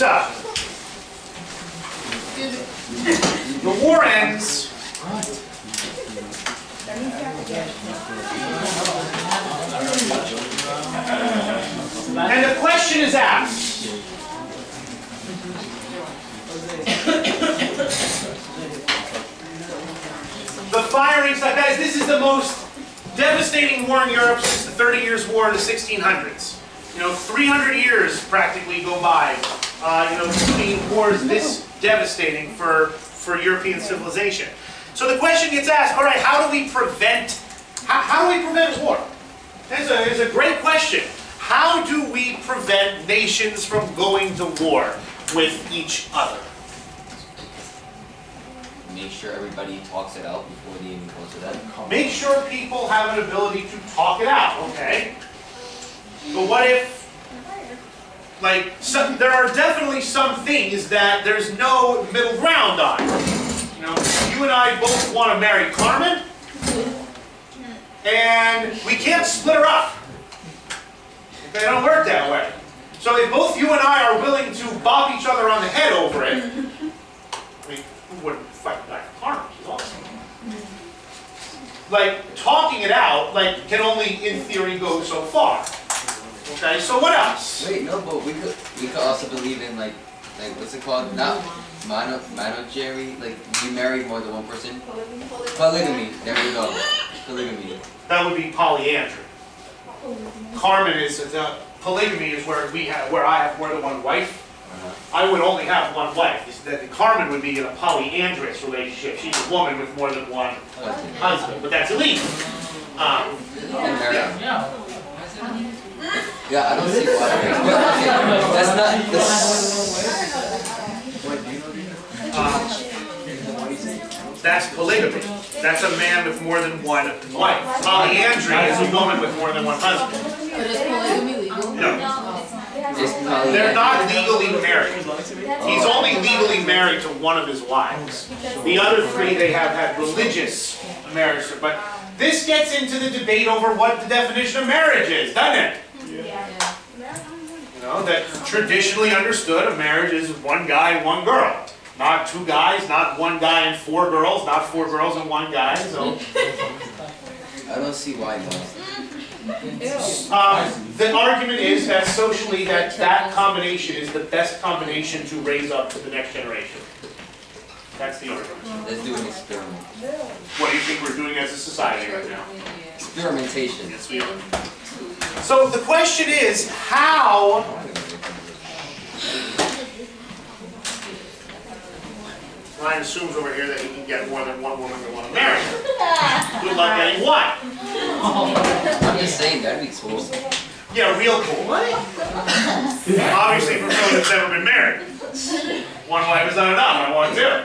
So, the war ends. And the question is asked. The firings, guys, this is the most devastating war in Europe since the 30 Years' War in the 1600s. 300 years practically go by, between wars this devastating for European civilization. So the question gets asked, all right, how do we prevent war? It's a great question. How do we prevent nations from going to war with each other? Make sure everybody talks it out before they even go to that. Make sure people have an ability to talk it out, okay? But what if, there are definitely some things that there's no middle ground on. You and I both want to marry Carmen, and we can't split her up. They don't work that way. So if both you and I are willing to bop each other on the head over it, who wouldn't fight the guy for Carmen? She's awesome. Talking it out, can only, in theory, go so far. Okay, so what else? Wait, no, but we could also believe in what's it called? Not monogamy, you marry more than one person. Polygamy. There we go. Polygamy. That would be polyandry. Carmen is polygamy is where I have more than one wife. I would only have one wife. The Carmen would be in a polyandrous relationship. She's a woman with more than one husband, but that's illegal. Yeah, I don't see why. That's not this. That's polygamy. That's a man with more than one wife. Polyandry is a woman with more than one husband. But is polygamy legal? No. They're not legally married. He's only legally married to one of his wives. The other three, they have had religious marriage. But this gets into the debate over what the definition of marriage is, doesn't it? That traditionally understood a marriage is one guy and one girl. Not two guys, not one guy and four girls, not four girls and one guy. So I don't see why not. The argument is that socially that combination is the best combination to raise up to the next generation. That's the argument. Let's do an experiment. What do you think we're doing as a society right now? Experimentation. Yes, we are. So the question is, how Ryan assumes over here that he can get more than one woman to want to marry. Good luck getting one. I'm just saying, that'd be cool. Yeah, real cool. What? Obviously from someone that's never been married. One wife is not enough, I want two.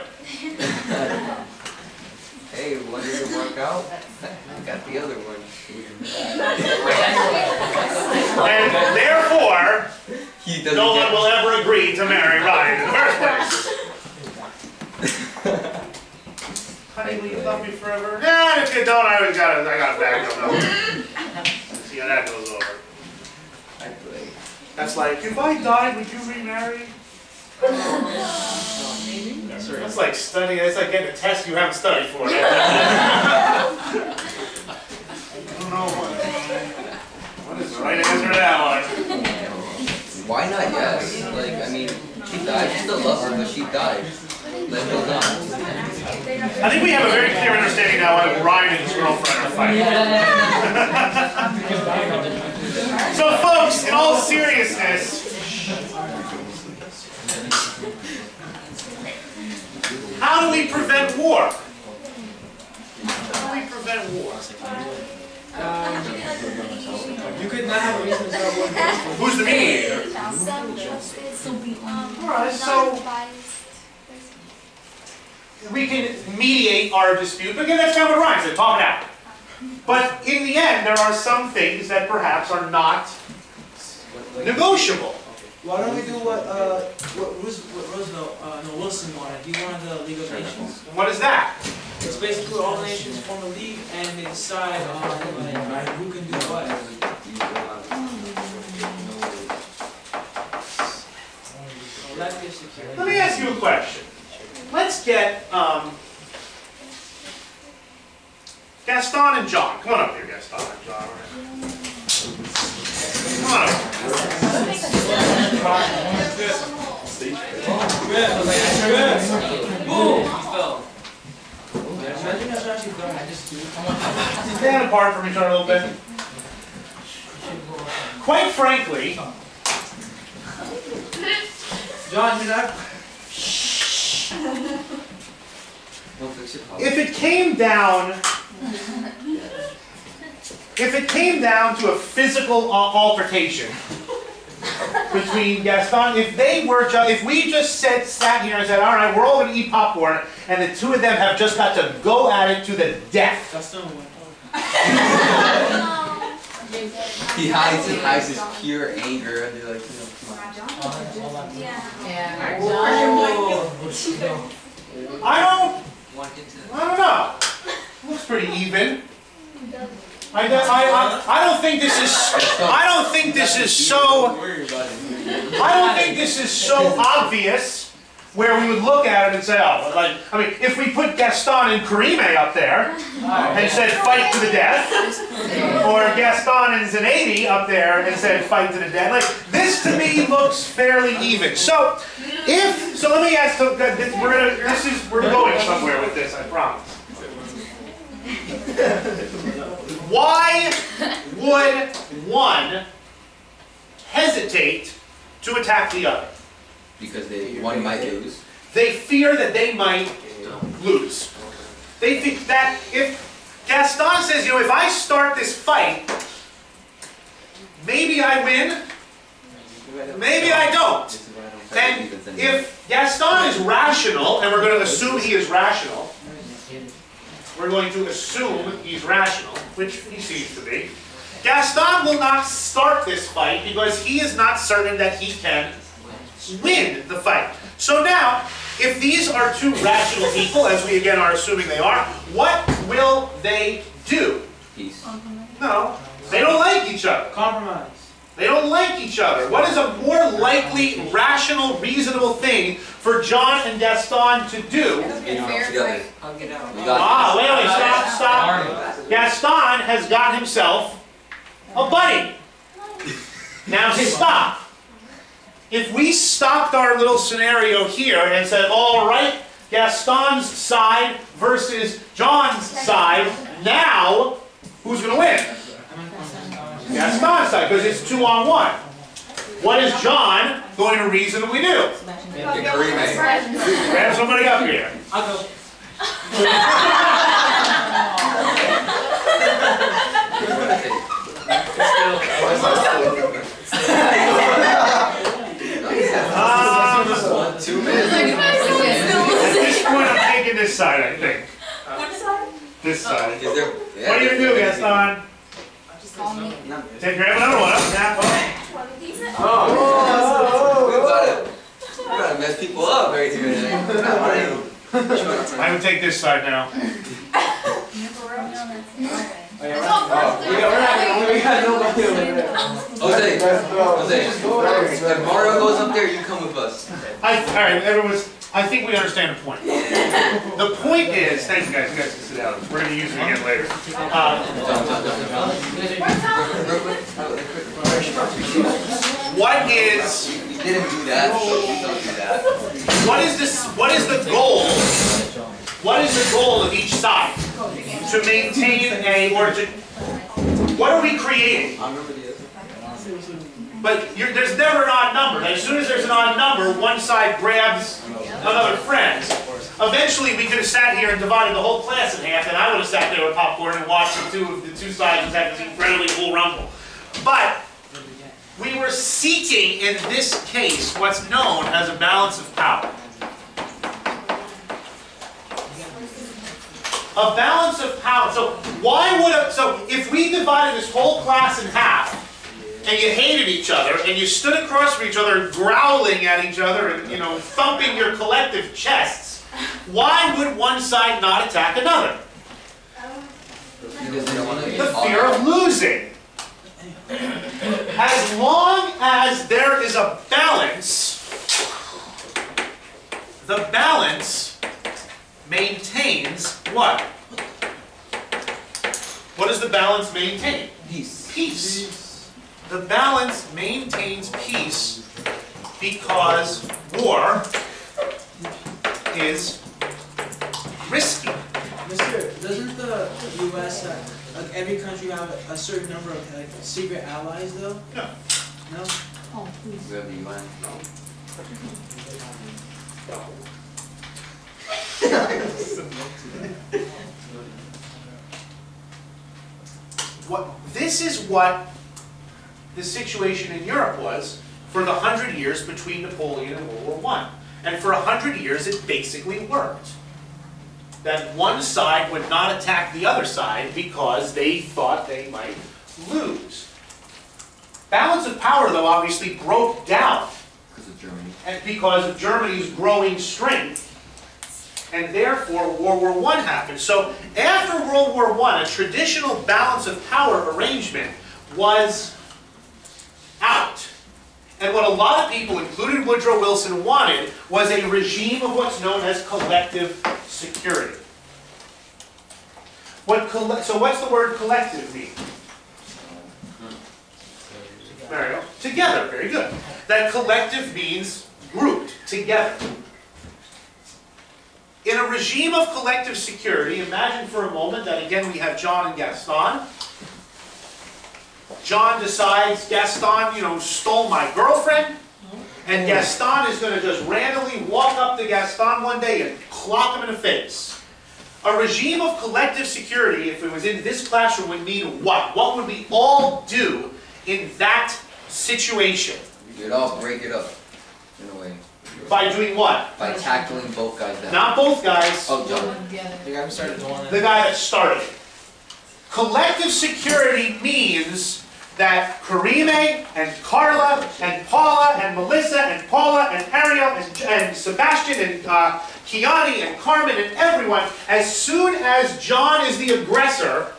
Hey, one didn't work out. I got the other one. And therefore, no one will ever agree to marry Ryan in the first place. Honey, will you love me forever? Yeah, if you don't, I got a back up. See how that goes over. That's like, if I died, would you remarry? That's like studying. It's like getting a test you haven't studied for. I don't know what is the right answer to that one. Why not? Yes. I mean, she died. She still loves her, but she died. Let's go on. I think we have a very clear understanding now why Ryan and his girlfriend are fighting. So, folks, in all seriousness, how do we prevent war? How do we prevent war? You could not have a reason to tell what. Who's the mediator? Alright, so we can mediate our dispute. But again, that's kind of what Ryan said, talk it out. But in the end, there are some things that perhaps are not negotiable. Why don't we do what Wilson wanted? He wanted the League of Nations. What is that? It's basically all nations form a league and they decide on who can do what. Left is secure. Let me ask you a question. Let's get Gaston and John. Come on up here, Gaston and John. Come on up. Boom! He fell. Stand apart from each other a little bit. Quite frankly, John, you're not. if it came down to a physical altercation between Gaston, if we just sat here and said, all right, we're all going to eat popcorn, and the two of them have just got to go at it to the death. He hides his pure anger, and they're like, come on. Yeah. I don't know. Looks pretty even. I don't think this is so obvious where we would look at it and say, oh, like, I mean, if we put Gaston and Karime up there and said fight to the death, or Gaston and Zanetti up there and said fight to the death, like, this to me looks fairly even. So let me ask, we're going somewhere with this, I promise. Why would one hesitate to attack the other? Because one might lose. They fear that they might lose. They think that if Gaston says, you know, if I start this fight, maybe I win, maybe I don't. And if Gaston is rational, and we're going to assume he is rational, we're going to assume he's rational, which he seems to be, Gaston will not start this fight because he is not certain that he can win the fight. So now, if these are two rational people, as we again are assuming they are, what will they do? Peace. No, they don't like each other. Compromise. They don't like each other. What is a more likely, rational, reasonable thing for John and Gaston to do? Together. I'll get out. Wait, stop. Gaston has got himself a buddy. Now stop. If we stopped our little scenario here and said, all right, Gaston's side versus John's side, now who's going to win? Gaston's side, because it's 2-on-1. What is John going to reasonably do? Grab somebody up here. I'll go. At this point, I'm taking this side, I think. What side? This side. What What do you do, Gaston? Grab another one. Snap up. We gotta mess people up right here. I would take this side now. Jose, if Mario goes up there, you come with us. All right, I think we understand the point. The point is, thank you guys. You guys can sit down. We're going to use it again later. What is? You didn't do that. Don't do that. What is this? What is the goal? What is the goal of each side? To maintain what are we creating? But there's never an odd number. As soon as there's an odd number, one side grabs another friend. Eventually, we could have sat here and divided the whole class in half, and I would have sat there with popcorn and watched the two sides have this incredibly cool rumble. But we were seeking, in this case, what's known as a balance of power. A balance of power. So if we divided this whole class in half, and you hated each other, and you stood across from each other, growling at each other, and thumping your collective chests, why would one side not attack another? The fear of losing. As long as there is a balance, the balance maintains what? What does the balance maintain? Peace. Peace. The balance maintains peace because war is risky. Mister, doesn't the U.S. Like every country have a certain number of like secret allies though? No. No. Oh, please. We have the UN. This is what the situation in Europe was for the 100 years between Napoleon and World War I. And for 100 years it basically worked. That one side would not attack the other side because they thought they might lose. Balance of power, though, obviously broke down. Because of Germany. And because of Germany's growing strength. And therefore, World War I happened. So after World War I, a traditional balance of power arrangement was out. And what a lot of people, including Woodrow Wilson, wanted was a regime of what's known as collective security. So what's the word collective mean? There you go. Together, very good. That collective means grouped, together. In a regime of collective security, imagine for a moment that again we have John and Gaston. John decides Gaston, stole my girlfriend, and Gaston is going to just randomly walk up to Gaston one day and clock him in the face. A regime of collective security, if it was in this classroom, would mean what? What would we all do in that situation? We'd all break it up, in a way. By doing what? By tackling both guys down. Not both guys. Oh, John. The guy who started doing it. The guy that started it. Collective security means that Karime and Carla and Paula and Melissa and Paula and Ariel and Sebastian and Kiani and Carmen and everyone, as soon as John is the aggressor,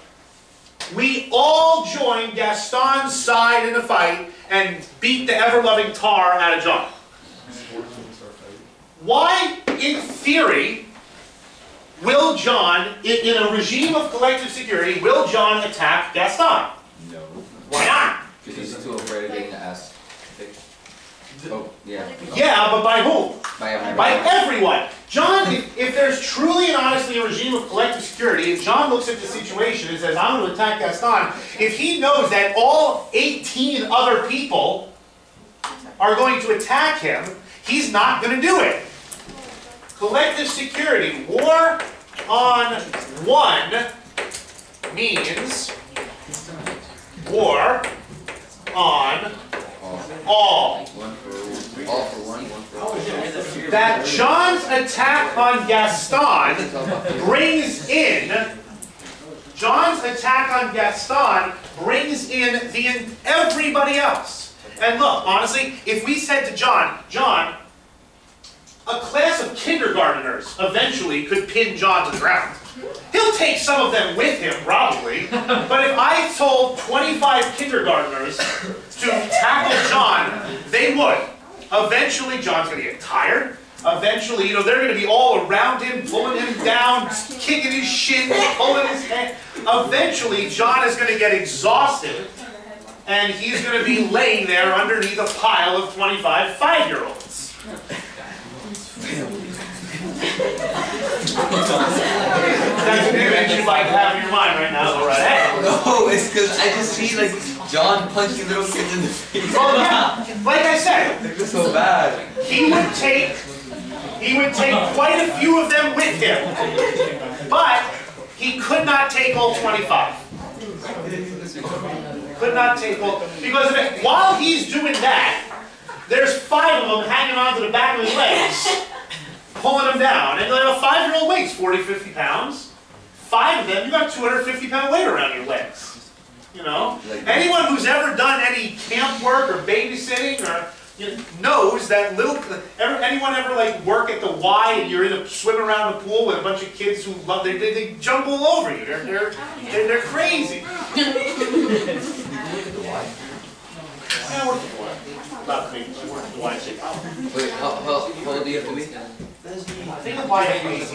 we all join Gaston's side in the fight and beat the ever-loving tar out of John. Why, in theory, will John, in a regime of collective security, will John attack Gaston? No. Why not? Because he's too afraid of getting the ass kicked. Oh, yeah. Yeah, but by whom? By everyone. By everyone. John, if there's truly and honestly a regime of collective security, and John looks at the situation and says, I'm going to attack Gaston, if he knows that all 18 other people are going to attack him, he's not going to do it. Collective security, war on one means war on all. All for one for all. That John's attack on Gaston brings in everybody else. And look, honestly, if we said to John, a class of kindergarteners eventually could pin John to the ground. He'll take some of them with him, probably. But if I told 25 kindergarteners to tackle John, they would. Eventually, John's going to get tired. Eventually, they're going to be all around him, pulling him down, kicking his shins, pulling his head. Eventually, John is going to get exhausted, and he's going to be laying there underneath a pile of 25 5-year-olds. That's an image you'd like to have in your mind right now, though, right? No, it's because I just see John punching little kids in the face. Well, yeah, like I said, They're so bad. he would take quite a few of them with him, but he could not take all 25. Could not take all, because while he's doing that, there's 5 of them hanging onto the back of his legs, pulling him down. And a 5-year-old weighs 40, 50 pounds. 5 of them, you got 250-pound weight around your legs. Anyone who's ever done any camp work or babysitting or knows that anyone ever work at the Y and you're swimming around the pool with a bunch of kids who love they jump all over you. They're crazy. You look at the Y. Yeah, I work at the Y. Not me. I work at the Y. Wait, how old do you have to be? think of why I hate me.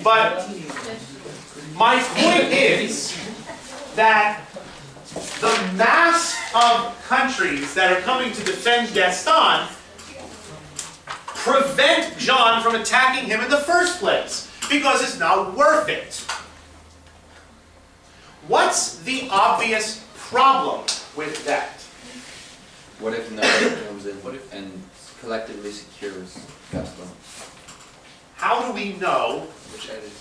But my point is that the mass of countries that are coming to defend Gaston prevent John from attacking him in the first place, because it's not worth it. What's the obvious problem with that? What if nobody comes in and collectively secures Gaston? How do we know? Which side is?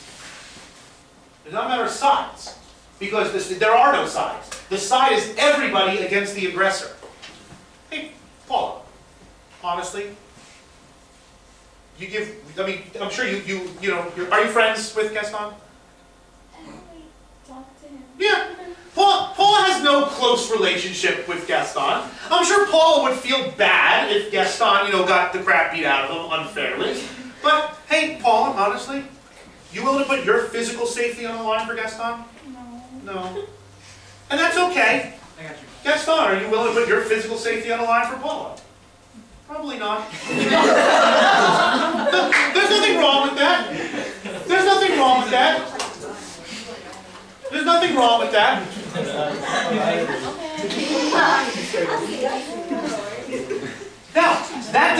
It's not a matter of sides, because there are no sides. The side is everybody against the aggressor. Hey, Paula, honestly, you give. I mean, I'm sure you know. Are you friends with Gaston? I only talk to him. Yeah. Paula has no close relationship with Gaston. I'm sure Paula would feel bad if Gaston, got the crap beat out of him unfairly. But hey, Paula, honestly, you willing to put your physical safety on the line for Gaston? No. No. And that's okay. I got you. Gaston, are you willing to put your physical safety on the line for Paula? Probably not. There's nothing wrong with that. There's nothing wrong with that. There's nothing wrong with that. Now, that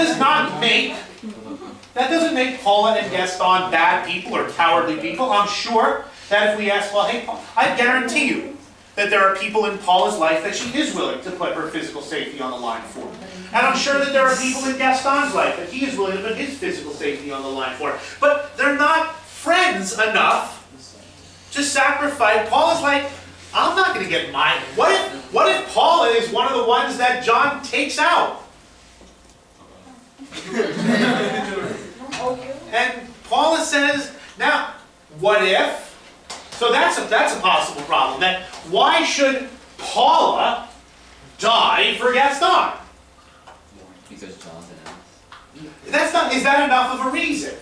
doesn't make Paula and Gaston bad people or cowardly people. I'm sure that if we ask, well, hey, Paula, I guarantee you that there are people in Paula's life that she is willing to put her physical safety on the line for. And I'm sure that there are people in Gaston's life that he is willing to put his physical safety on the line for. But they're not friends enough to sacrifice. Paula's like, I'm not going to get mine. What if Paula is one of the ones that John takes out? And Paula says, now, what if? So that's a possible problem. That why should Paula die for Gaston? Because John's an ass. Is that enough of a reason?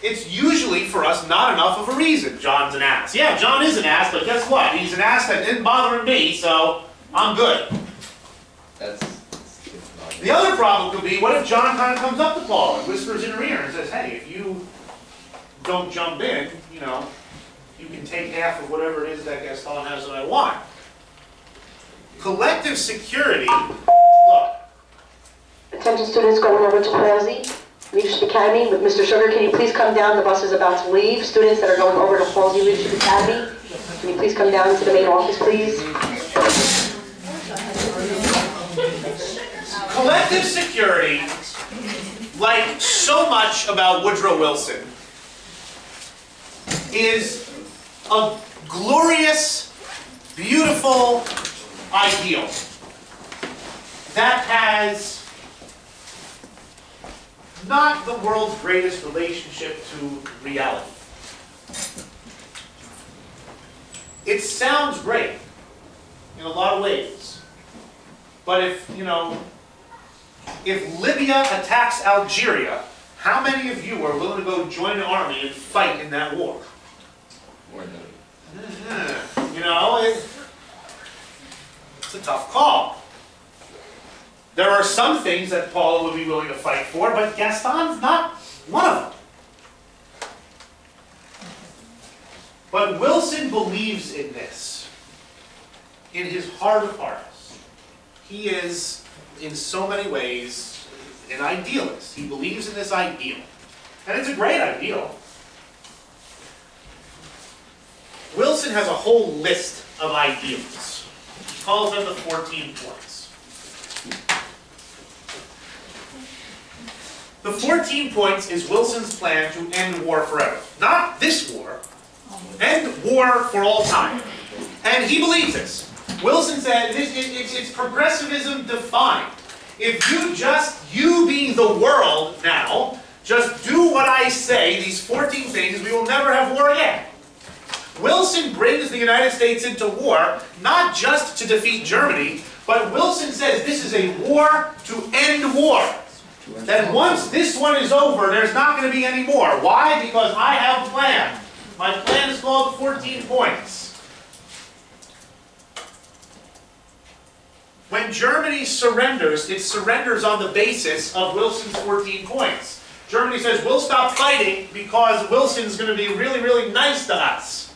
It's usually, for us, not enough of a reason. John's an ass. Yeah, John is an ass, but guess what? He's an ass that didn't bother me, so I'm good. The other problem could be, what if John kind of comes up to Paul and whispers in her ear and says, hey, if you don't jump in, you can take half of whatever it is that Gaston has that I want. Collective security, look. Attention students going over to Halsey Leadership Academy with Mr. Sugar. Can you please come down? The bus is about to leave. Students that are going over to Halsey Leadership Academy, can you please come down to the main office, please? Collective security, like so much about Woodrow Wilson, is a glorious, beautiful ideal that has not the world's greatest relationship to reality. It sounds great in a lot of ways, but if Libya attacks Algeria, how many of you are willing to go join an army and fight in that war? Or no. It's a tough call. There are some things that Paula would be willing to fight for, but Gaston's not one of them. But Wilson believes in this. In his heart of hearts. He is, in so many ways, an idealist. He believes in this ideal. And it's a great ideal. Wilson has a whole list of ideals. He calls them the 14 points. The 14 points is Wilson's plan to end war forever. Not this war. End war for all time. And he believes this. Wilson said it's progressivism defined. If you being the world now, just do what I say, these 14 things, we will never have war again. Wilson brings the United States into war, not just to defeat Germany, but Wilson says this is a war to end war. That once this one is over, there's not going to be any more. Why? Because I have a plan. My plan is called 14 points. When Germany surrenders, it surrenders on the basis of Wilson's 14 points. Germany says, we'll stop fighting because Wilson's going to be really, really nice to us.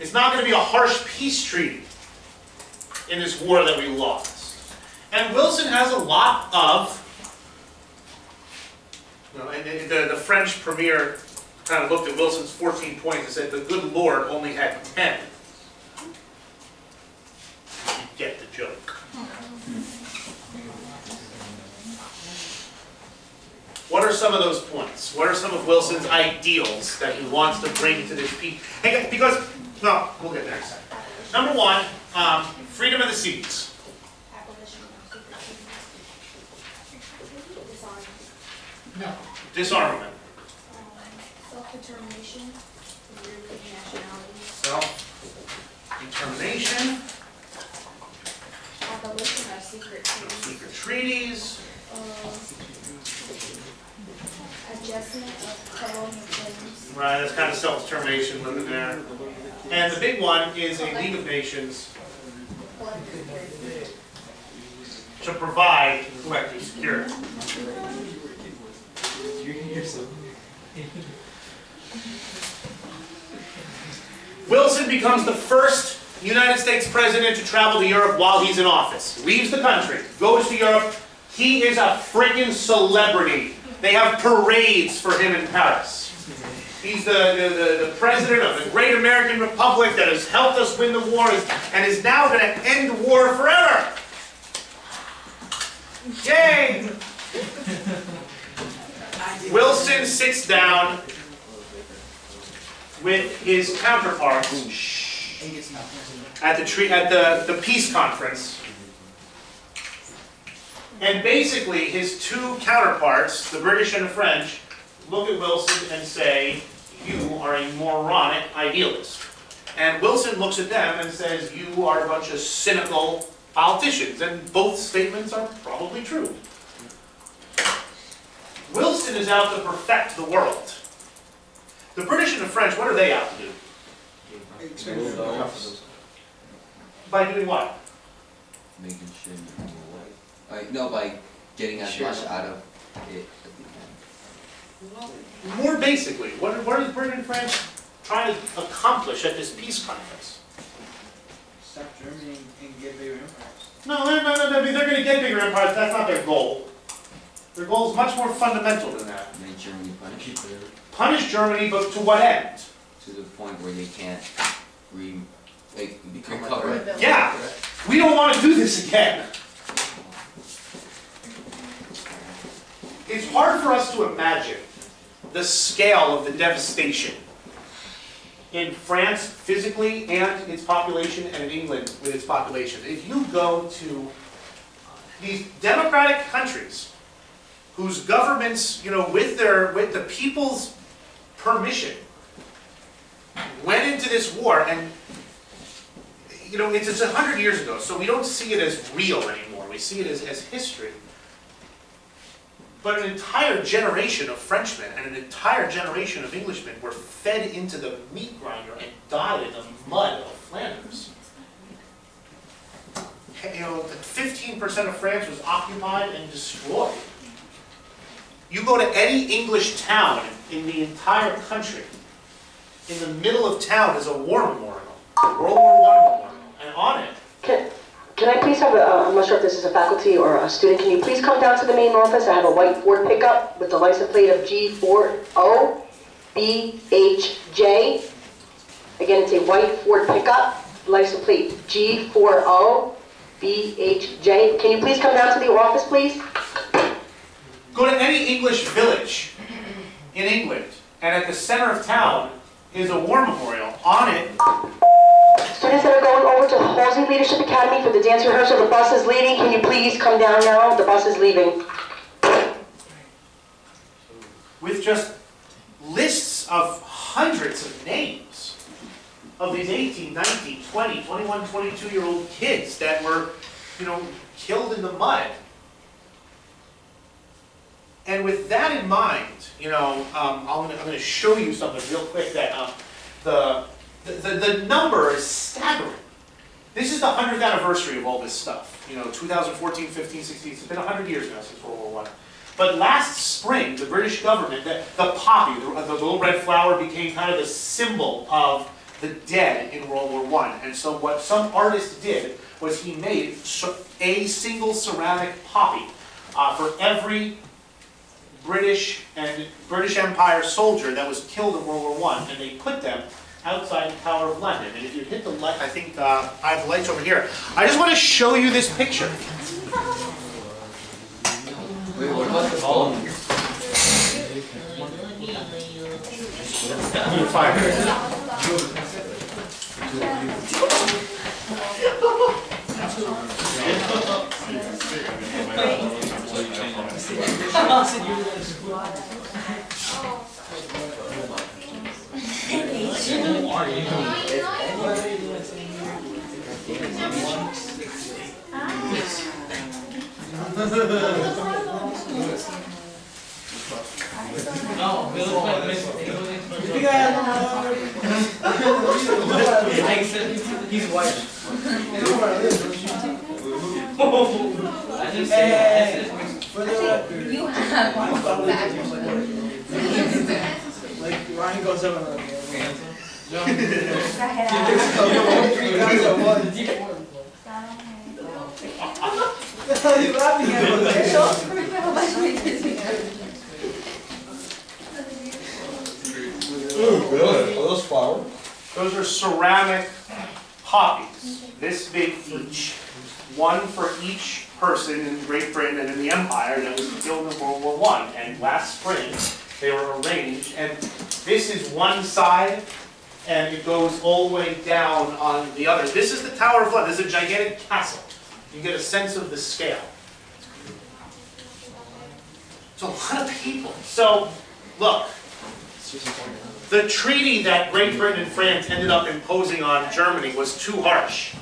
It's not going to be a harsh peace treaty in this war that we lost. And Wilson has a lot of, and the French premier kind of looked at Wilson's 14 points and said, the good Lord only had 10. You get the joke. What are some of those points? What are some of Wilson's ideals that he wants to bring to this peace? Hey, because, no, we'll get there in a second. Number one, freedom of the seas. No. Disarmament. Self-determination of European nationalities. Self-determination. Abolition of secret treaties. Secret treaties. Adjustment of colonial claims. Right, that's kind of self-determination living there. And the big one is a League of Nations to provide collective security. Wilson becomes the first United States president to travel to Europe while he's in office. Leaves the country, goes to Europe. He is a freaking celebrity. They have parades for him in Paris. He's the president of the great American Republic that has helped us win the war and is now going to end war forever. Yay! Wilson sits down with his counterparts at the peace conference. And basically, his two counterparts, the British and the French, look at Wilson and say, you are a moronic idealist. And Wilson looks at them and says, you are a bunch of cynical politicians. And both statements are probably true. Wilson is out to perfect the world. The British and the French, what are they out to do? By doing what? Making sure by getting as much out of it as we can. More basically, what is Britain and France trying to accomplish at this peace conference? Stop Germany and get bigger empires. No, they're going to get bigger empires. That's not their goal. Their goal is much more fundamental than that. Make Germany punish it. Punish Germany, but to what end? To the point where they can't recover. Yeah, we don't want to do this again. It's hard for us to imagine the scale of the devastation in France physically and its population, and in England with its population. If you go to these democratic countries whose governments, with the people's permission, went into this war, and it's 100 years ago, so we don't see it as real anymore. We see it as history. But an entire generation of Frenchmen and an entire generation of Englishmen were fed into the meat grinder and died in the mud of Flanders. 15% of France was occupied and destroyed. You go to any English town in the entire country, in the middle of town is a war memorial, World War I memorial, and on it. Can I please have I'm not sure if this is a faculty or a student, can you please come down to the main office? I have a white Ford pickup with the license plate of G40BHJ. Again, it's a white Ford pickup, license plate G40BHJ. Can you please come down to the office, please? Go to any English village in England, and at the center of town is a war memorial. On it, students that are going over to Halsey Leadership Academy for the dance rehearsal, the bus is leaving. Can you please come down now? The bus is leaving. with just lists of hundreds of names of these 18, 19, 20, 21, 22-year-old kids that were, killed in the mud. And with that in mind, I'm going to show you something real quick that the number is staggering. This is the 100th anniversary of all this stuff. You know, 2014, 15, 16, it's been 100 years now since World War I. But last spring, the British government, the poppy, the little red flower, became kind of the symbol of the dead in World War I. And so what some artist did was he made a single ceramic poppy for every British Empire soldier that was killed in World War I, and they put them outside the Tower of London. And if you hit the light, I think I have the lights over here. I just want to show you this picture. Wait, what about the phone? Fire. He's white. For the record, You have one back. like Ryan goes up and like, what the hell are you laughing at? Ooh, good. Are those flowers? Those are ceramic poppies, this big each. One for each person in Great Britain and in the Empire that was killed in World War I. And last spring, they were arranged, and this is one side, and it goes all the way down on the other. This is the Tower of London. This is a gigantic castle. You get a sense of the scale. It's a lot of people. So, look. The treaty that Great Britain and France ended up imposing on Germany was too harsh.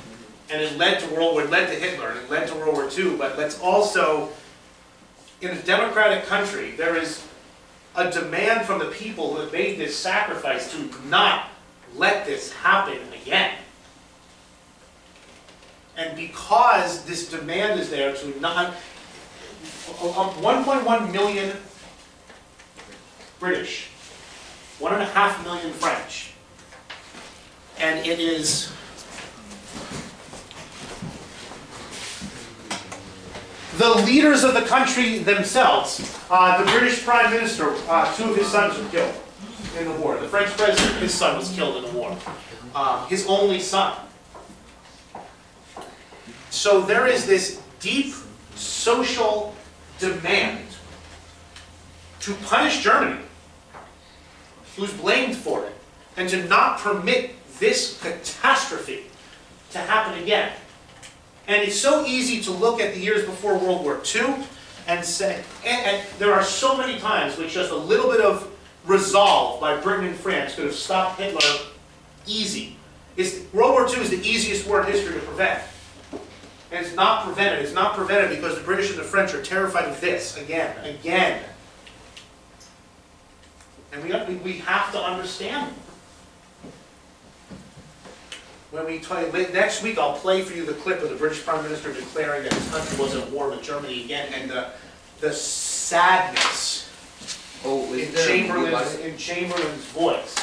And it led to Hitler, and it led to World War II. But let's also, in a democratic country, there is a demand from the people who have made this sacrifice to not let this happen again. And because this demand is there to not, 1.1 million British, 1.5 million French, and it is the leaders of the country themselves. The British Prime Minister, 2 of his sons were killed in the war. The French President, his son was killed in the war. His only son. So there is this deep social demand to punish Germany, who's blamed for it, and to not permit this catastrophe to happen again. And it's so easy to look at the years before World War II and say, and there are so many times which just a little bit of resolve by Britain and France could have stopped Hitler easy. World War II is the easiest war in history to prevent. And it's not prevented. It's not prevented because the British and the French are terrified of this again. And we have to understand. When we next week, I'll play for you the clip of the British Prime Minister declaring that his country was at war with Germany again, and the sadness in Chamberlain's voice.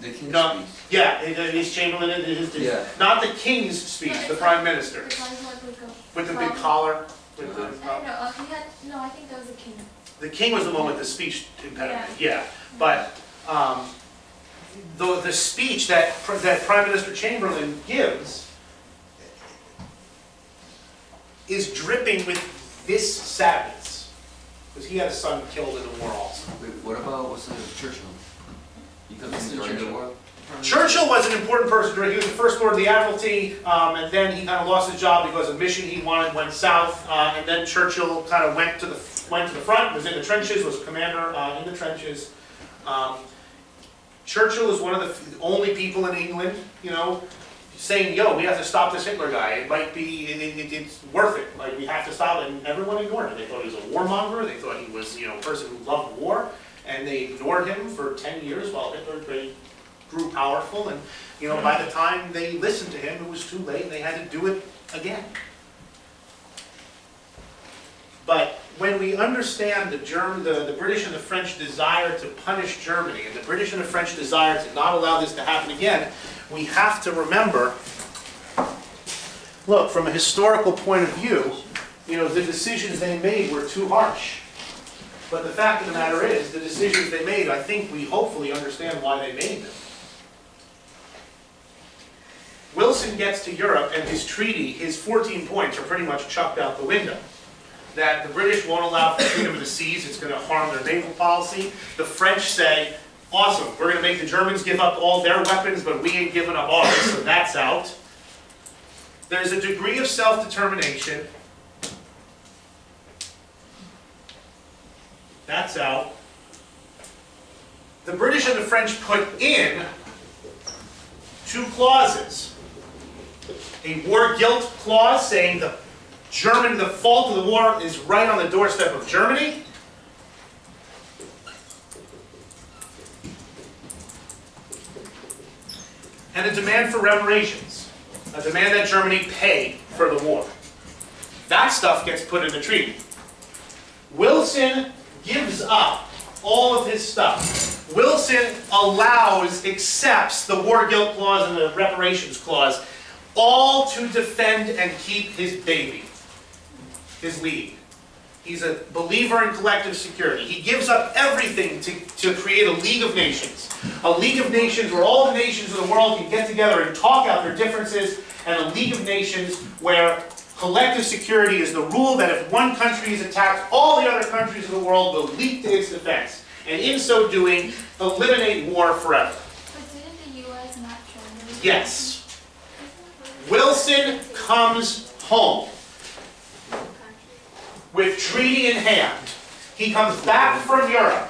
The King's No, speech. yeah, his Chamberlain, not the King's speech, the Prime Minister, with the big collar. I think that was a king. The King was the one with the speech impediment, yeah. But the speech that Prime Minister Chamberlain gives is dripping with this sadness, because he had a son killed in the war also. Wait, what about Churchill? He comes in during the war? Churchill was an important person. He was the first Lord of the Admiralty, and then he kind of lost his job because a mission he wanted went south, and then Churchill kind of went to the front, was in the trenches, was a commander in the trenches. Churchill is one of the only people in England, saying, yo, we have to stop this Hitler guy. It might be, it's worth it. Like, we have to stop it. And everyone ignored him. They thought he was a warmonger. They thought he was, a person who loved war. And they ignored him for 10 years while Hitler grew powerful, and by the time they listened to him, it was too late, and they had to do it again. But when we understand the British and the French desire to punish Germany, and the British and the French desire to not allow this to happen again, we have to remember, look, from a historical point of view, the decisions they made were too harsh. But the fact of the matter is, the decisions they made, I think we hopefully understand why they made them. Wilson gets to Europe, and his treaty, his 14 points are pretty much chucked out the window. That the British won't allow for freedom of the seas, it's going to harm their naval policy. The French say, awesome, we're going to make the Germans give up all their weapons, but we ain't giving up ours, so that's out. There's a degree of self-determination. That's out. The British and the French put in 2 clauses. A war guilt clause saying the fault of the war is right on the doorstep of Germany. And a demand for reparations. A demand that Germany pay for the war. That stuff gets put in the treaty. Wilson gives up all of his stuff. Wilson accepts the war guilt clause and the reparations clause, all to defend and keep his baby, his league. He's a believer in collective security. He gives up everything to create a League of Nations. A League of Nations where all the nations of the world can get together and talk out their differences, and a League of Nations where collective security is the rule that if one country is attacked, all the other countries of the world will leap to its defense. And in so doing, eliminate war forever. But didn't the U.S. not join the Yes. Wilson comes home with treaty in hand. He comes back from Europe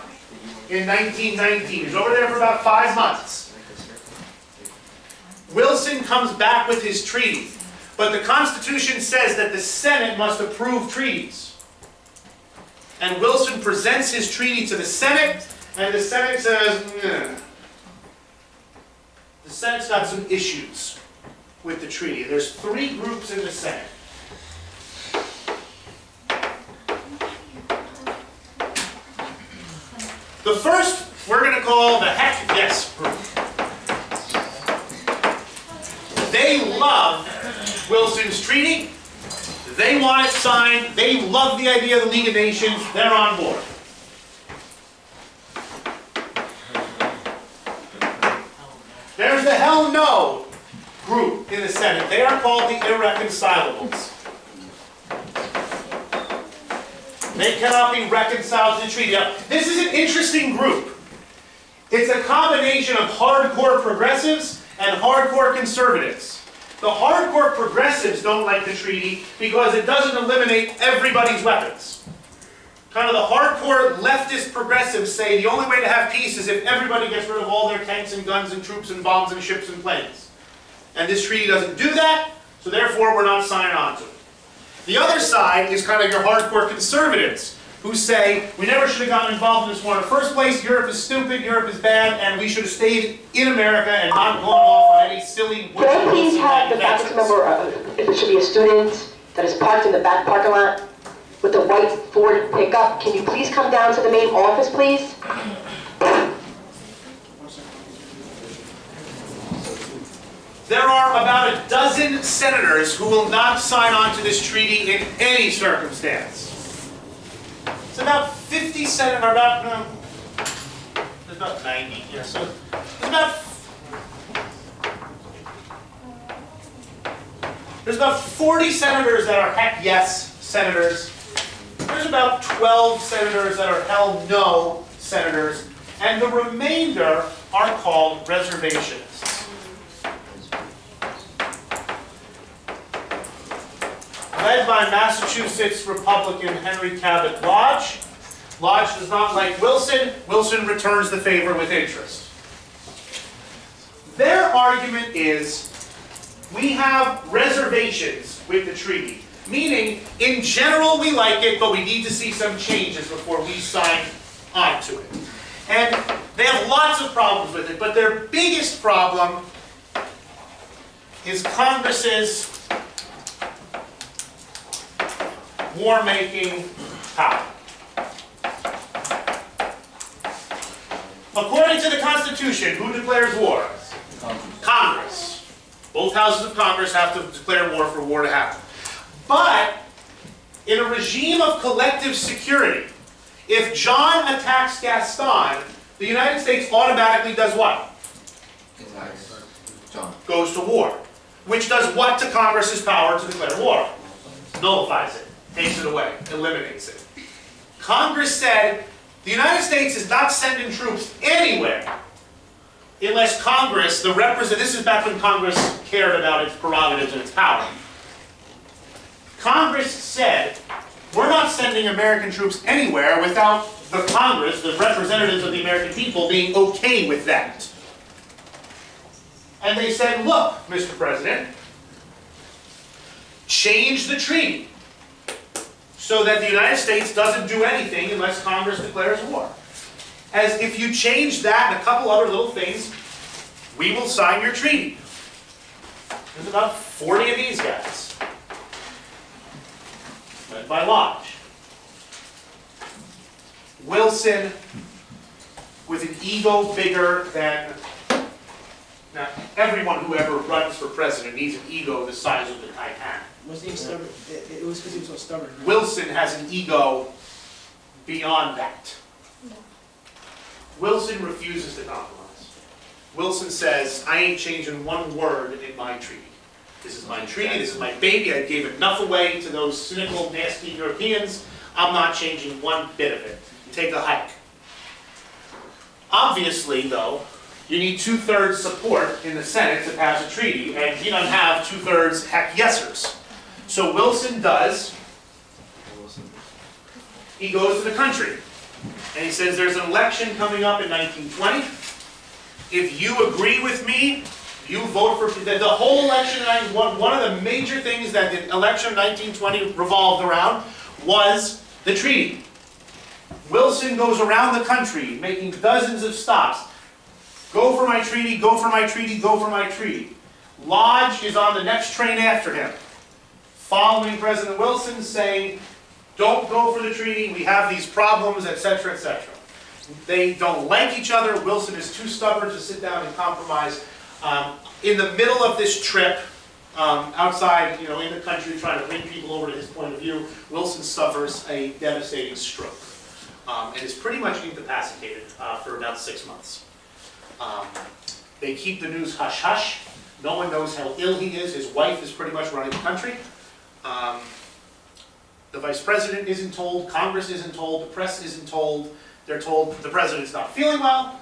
in 1919. He's over there for about 5 months. Wilson comes back with his treaty. But the Constitution says that the Senate must approve treaties. And Wilson presents his treaty to the Senate, and the Senate says, nah. The Senate's got some issues with the treaty. There's 3 groups in the Senate. The first, we're going to call the heck yes group. They love Wilson's treaty. They want it signed. They love the idea of the League of Nations. They're on board. There's the hell no group in the Senate. They are called the irreconcilables. They cannot be reconciled to the treaty. Now, this is an interesting group. It's a combination of hardcore progressives and hardcore conservatives. The hardcore progressives don't like the treaty because it doesn't eliminate everybody's weapons. Kind of the hardcore leftist progressives say the only way to have peace is if everybody gets rid of all their tanks and guns and troops and bombs and ships and planes. And this treaty doesn't do that, so therefore we're not signing on to it. The other side is kind of your hardcore conservatives who say we never should have gotten involved in this war in the first place, Europe is stupid, Europe is bad, and we should have stayed in America and not gone off on any silly... Can I please have the faculty member, if it should be a student that is parked in the back parking lot with the white Ford pickup, can you please come down to the main office, please? There are about a dozen senators who will not sign on to this treaty in any circumstance. It's about 50 senators, or about, no, there's about 90, yeah, so there's about 40 senators that are heck yes senators. There's about 12 senators that are hell no senators, and the remainder are called reservationists. Led by Massachusetts Republican Henry Cabot Lodge. Lodge does not like Wilson. Wilson returns the favor with interest. Their argument is we have reservations with the treaty. Meaning, in general we like it, but we need to see some changes before we sign on to it. And They have lots of problems with it, but their biggest problem is Congress's war-making power. According to the Constitution, who declares war? Congress. Both houses of Congress have to declare war for war to happen. But in a regime of collective security, if John attacks Gaston, the United States automatically does what? John. Goes to war. Which does what to Congress's power to declare war? Nullifies it, takes it away, eliminates it. Congress said the United States is not sending troops anywhere unless Congress, this is back when Congress cared about its prerogatives and its power. Congress said, we're not sending American troops anywhere without the Congress, the representatives of the American people, being okay with that. And they said, look, Mr. President, change the treaty so that the United States doesn't do anything unless Congress declares war. As if you change that and a couple other little things, we will sign your treaty. There's about 40 of these guys, led by Lodge. Wilson, with an ego bigger than... Now, everyone who ever runs for president needs an ego the size of the Titanic. Was he stubborn? It was because he was so stubborn. Right? Wilson has an ego beyond that. Wilson refuses to compromise. Wilson says, I ain't changing one word in my treaty. This is my treaty, this is my baby, I gave enough away to those cynical, nasty Europeans. I'm not changing one bit of it. Take a hike. Obviously, though, you need 2/3 support in the Senate to pass a treaty, and he doesn't have 2/3 heck yesers. So Wilson does, he goes to the country, and he says there's an election coming up in 1920. If you agree with me, you vote for, the whole election, one of the major things that the election of 1920 revolved around was the treaty. Wilson goes around the country making dozens of stops. Go for my treaty, go for my treaty, go for my treaty. Lodge is on the next train after him, following President Wilson, saying, don't go for the treaty, we have these problems, etc., etc. They don't like each other. Wilson is too stubborn to sit down and compromise. In the middle of this trip, outside, in the country, trying to bring people over to his point of view, Wilson suffers a devastating stroke and is pretty much incapacitated for about 6 months. They keep the news hush-hush. No one knows how ill he is. His wife is pretty much running the country. The vice president isn't told, Congress isn't told, the press isn't told. They're told the president's not feeling well.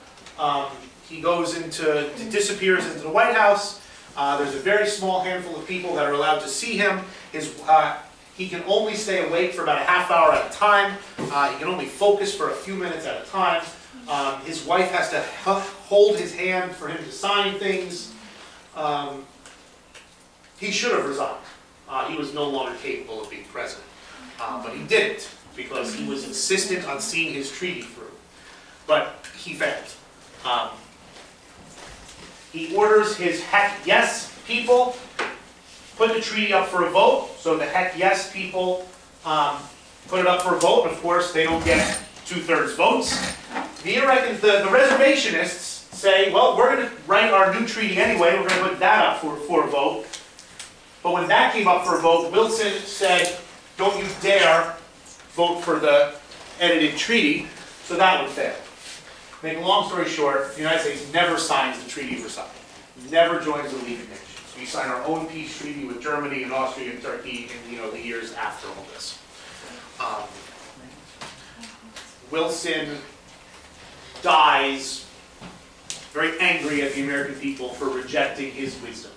He goes disappears into the White House. There's a very small handful of people that are allowed to see him. He can only stay awake for about a half hour at a time. He can only focus for a few minutes at a time. His wife has to hold his hand for him to sign things. He should have resigned. He was no longer capable of being president. But he didn't, because he was insistent on seeing his treaty through. But he failed. He orders his heck yes people put the treaty up for a vote. So the heck yes people put it up for a vote. Of course, they don't get 2/3 votes. The reservationists say, well, we're going to write our new treaty anyway. We're going to put that up for a vote. But when that came up for a vote, Wilson said, don't you dare vote for the edited treaty. So that would fail. Make a long story short, the United States never signs the Treaty of Versailles. Never joins the League of Nations. We sign our own peace treaty with Germany and Austria and Turkey in the years after all this. Wilson dies very angry at the American people for rejecting his wisdom.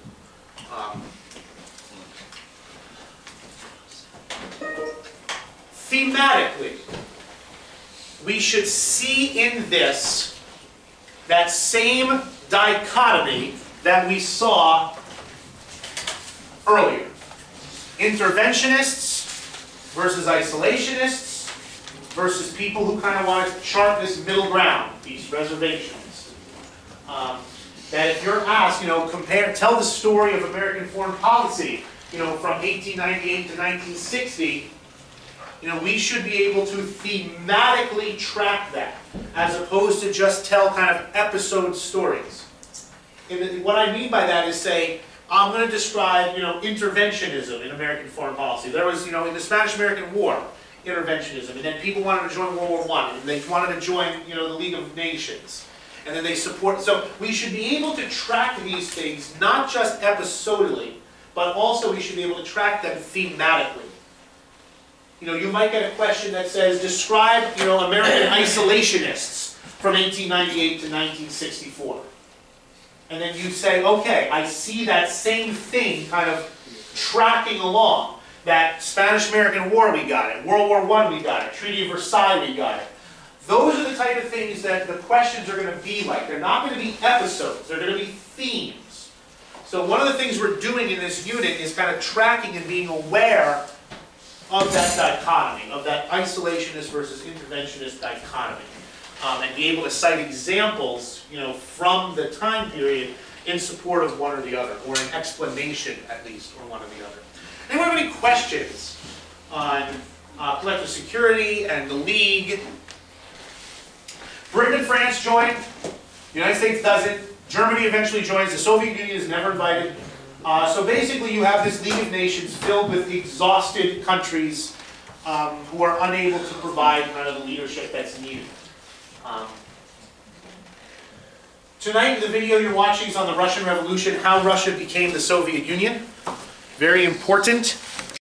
Thematically, we should see in this that same dichotomy that we saw earlier. Interventionists versus isolationists, versus people who kind of want to chart this middle ground, these reservations. That if you're asked, tell the story of American foreign policy, from 1898 to 1960, we should be able to thematically track that, as opposed to just tell kind of episode stories. And what I mean by that is say, I'm going to describe, interventionism in American foreign policy. There was, in the Spanish-American War, interventionism, and then people wanted to join World War I, and they wanted to join, the League of Nations, and then they support. So we should be able to track these things not just episodally, but also we should be able to track them thematically. You might get a question that says, describe, American isolationists from 1898 to 1964. And then you say, okay, I see that same thing kind of tracking along. That Spanish-American War, we got it. World War I, we got it. Treaty of Versailles, we got it. Those are the type of things that the questions are going to be like. They're not going to be episodes. They're going to be themes. So one of the things we're doing in this unit is kind of tracking and being aware of that dichotomy, of that isolationist versus interventionist dichotomy. And be able to cite examples, from the time period in support of one or the other, or an explanation, at least, or one or the other. Anyone have any questions on collective security and the League? Britain and France joined. The United States doesn't. Germany eventually joins. The Soviet Union is never invited. So basically you have this League of Nations filled with exhausted countries who are unable to provide kind of the leadership that's needed. Tonight, the video you're watching is on the Russian Revolution, how Russia became the Soviet Union. Very important.